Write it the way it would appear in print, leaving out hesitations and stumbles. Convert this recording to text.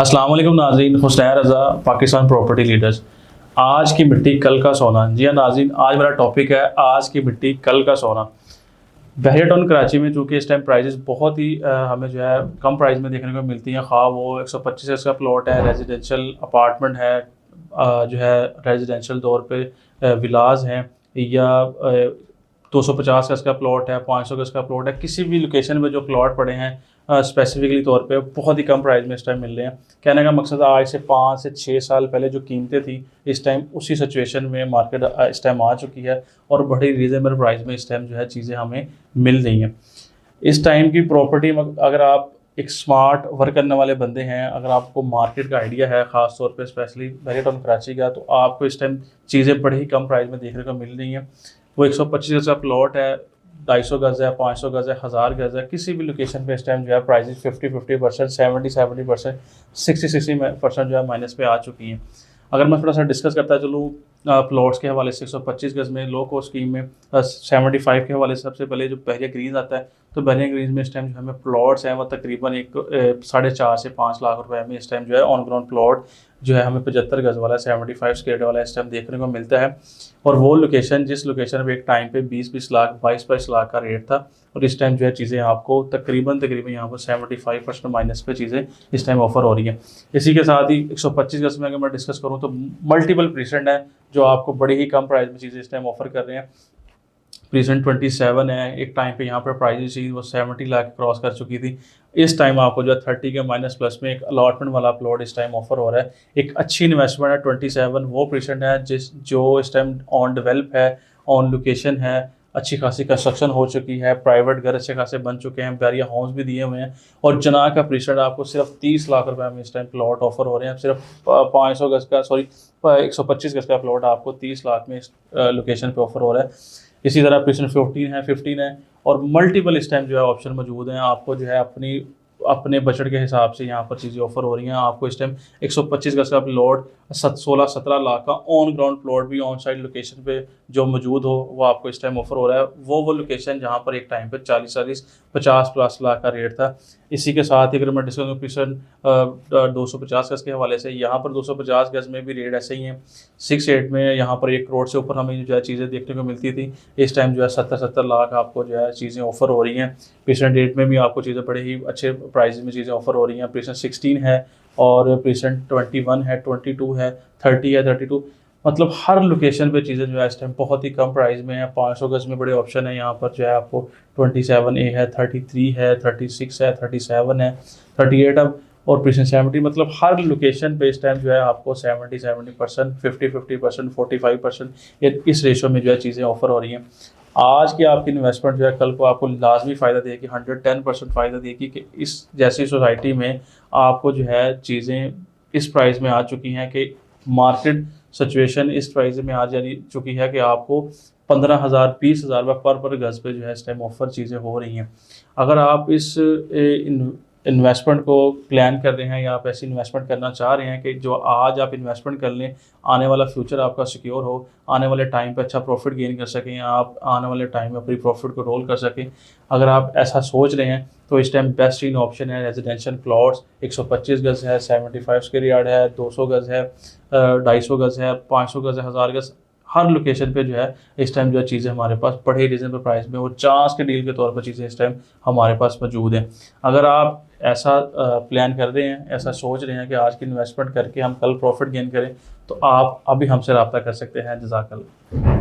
अस्सलाम वालेकुम नाज़रीन, हुस्नैन रज़ा, पाकिस्तान प्रॉपर्टी लीडर्स। आज की मिट्टी कल का सोना। जी हाँ नाज़रीन, आज मेरा टॉपिक है आज की मिट्टी कल का सोना। बहरिया टाउन कराची में चूँकि इस टाइम प्राइजेस बहुत ही हमें जो है कम प्राइस में देखने को मिलती हैं। ख़्वाह वो 125 गज का प्लॉट है, रेजिडेंशियल अपार्टमेंट है, जो है रेजिडेंशियल तौर पे विलाज हैं, या 250 गज का प्लॉट है, 500 गज का प्लॉट है, किसी भी लोकेशन में जो प्लॉट पड़े हैं स्पेसिफिकली तौर पे बहुत ही कम प्राइस में इस टाइम मिल रहे हैं। कहने का मकसद आज से 5 से 6 साल पहले जो कीमतें थी इस टाइम उसी सिचुएशन में मार्केट इस टाइम आ चुकी है और बड़ी रीज़नेबल प्राइस में इस टाइम जो है चीज़ें हमें मिल रही हैं। इस टाइम की प्रॉपर्टी अगर आप एक स्मार्ट वर्क करने वाले बंदे हैं, अगर आपको मार्केट का आइडिया है ख़ास तौर पे स्पेशली बहरिया टाउन कराची का, तो आपको इस टाइम चीज़ें बड़े ही कम प्राइस में देखने को मिल रही हैं। वो 125 गज का प्लॉट है, 250 गज है, 500 गज है, 1000 गज है, किसी भी लोकेशन पे इस टाइम जो है प्राइसेस 50% 70% 60% जो है माइनस पे आ चुकी हैं। अगर मैं थोड़ा सा डिस्कस करता चलूँ प्लॉट्स के हवाले से, 125 गज में लो कॉस्ट स्कीम में 75 के हवाले से सबसे पहले जो बहरिया ग्रीन आता है, तो बहरिया ग्रीन में इस टाइम जो हमें प्लॉट्स हैं वो तकरीबन 4.5 से 5 लाख रुपए में इस टाइम जो है ऑन ग्राउंड प्लॉट जो है हमें 75 गज वाला 75 स्क्वायर वाला इस टाइम देखने को मिलता है। और वो लोकेशन जिस लोकेशन पे एक टाइम पे 20-20 लाख 22-22 लाख का रेट था, और इस टाइम जो है चीज़ें आपको तकरीबन यहाँ पर 75% माइनस पे चीज़ें इस टाइम ऑफर हो रही हैं। इसी के साथ ही 125 गज में अगर मैं डिस्कस करूँ तो मल्टीपल प्रीसेंट है जो आपको बड़ी ही कम प्राइस में चीज़ें इस टाइम ऑफर कर रहे हैं। प्रीसेंट 27 है, एक टाइम पे यहाँ पर प्राइस थी वो 70 लाख क्रॉस कर चुकी थी। इस टाइम आपको जो है 30 के माइनस प्लस में एक अलॉटमेंट वाला प्लॉट इस टाइम ऑफर हो रहा है। एक अच्छी इन्वेस्टमेंट है। 27 वो प्रीसेंट है जो इस टाइम ऑन डेवलप है, ऑन लोकेशन है, अच्छी खासी कंस्ट्रक्शन हो चुकी है, प्राइवेट घर अच्छे खासे बन चुके हैं, बैरिया हाउस भी दिए हुए हैं, और जना का प्रीसेंट आपको सिर्फ 30 लाख रुपए में इस टाइम प्लॉट ऑफर हो रहे हैं। सिर्फ 500 गज का 125 गज का प्लॉट आपको 30 लाख में इस लोकेशन पे ऑफर हो रहा है। इसी तरह प्रीसेंट 15 है, और मल्टीपल इस टाइम जो है ऑप्शन मौजूद हैं। आपको जो है अपने बजट के हिसाब से यहाँ पर चीज़ें ऑफर हो रही हैं। आपको इस टाइम 125 गज का प्लॉट 16-17 लाख का ऑन ग्राउंड प्लॉट भी ऑन साइड लोकेशन पे जो मौजूद हो वो आपको इस टाइम ऑफर हो रहा है। वो लोकेशन जहाँ पर एक टाइम पे 40-50 लाख का रेट था। इसी के साथ ही अगर मैं डिस्कस प्रीसेंट 250 गज के हवाले से, यहाँ पर 250 गज में भी रेट ऐसे ही हैं। 6-8 में यहाँ पर 1 करोड़ से ऊपर हमें जो है चीज़ें देखने को मिलती थी, इस टाइम जो है 70-70 लाख आपको जो है चीज़ें ऑफर हो रही हैं। प्रीसेंट 8 में भी आपको चीज़ें बड़े ही अच्छे प्राइस में चीज़ें ऑफर हो रही हैं। प्रीसेंट 16 है, और प्रीसेंट 21 है, 22 है, 30 है, 32, मतलब हर लोकेशन पे चीज़ें जो है इस टाइम बहुत ही कम प्राइस में है। 500 गज में बड़े ऑप्शन है, यहाँ पर जो है आपको 27A है, 33 है, 36 है, 37 है, 38 अब, और प्रीसेंट 70, मतलब हर लोकेशन पे इस टाइम जो है आपको 70% 50% 45% इस रेशो में जो है चीज़ें ऑफर हो रही हैं। आज की आपकी इन्वेस्टमेंट जो है कल को आपको लाजमी फ़ायदा देगी, 110% फ़ायदा देगी कि इस जैसी सोसाइटी में आपको जो है चीज़ें इस प्राइस में आ चुकी हैं कि मार्केट सिचुएशन इस प्राइस में आ जा चुकी है कि आपको 15,000 20,000 रुपये पर गज पे जो है इस टाइम ऑफर चीज़ें हो रही हैं। अगर आप इस इन्वेस्टमेंट को प्लान कर रहे हैं या आप ऐसी इन्वेस्टमेंट करना चाह रहे हैं कि जो आज आप इन्वेस्टमेंट कर लें, आने वाला फ्यूचर आपका सिक्योर हो, आने वाले टाइम पे अच्छा प्रॉफिट गेन कर सकें, या आप आने वाले टाइम में अपनी प्रॉफिट को रोल कर सकें, अगर आप ऐसा सोच रहे हैं तो इस टाइम बेस्ट इन ऑप्शन है रेजिडेंशियल प्लॉट्स। 125 गज है, 75 स्क्वायर यार्ड है, 200 गज है, 250 गज है, 500 गज है, 1000 गज, हर लोकेशन पे जो है इस टाइम जो है चीज़ें हमारे पास बड़े रीजनेबल प्राइस में और चांस के डील के तौर पर चीज़ें इस टाइम हमारे पास मौजूद हैं। अगर आप ऐसा प्लान कर रहे हैं, ऐसा सोच रहे हैं कि आज की इन्वेस्टमेंट करके हम कल प्रॉफिट गेन करें, तो आप अभी हमसे रब्ता कर सकते हैं। जज़ाकल्लाह।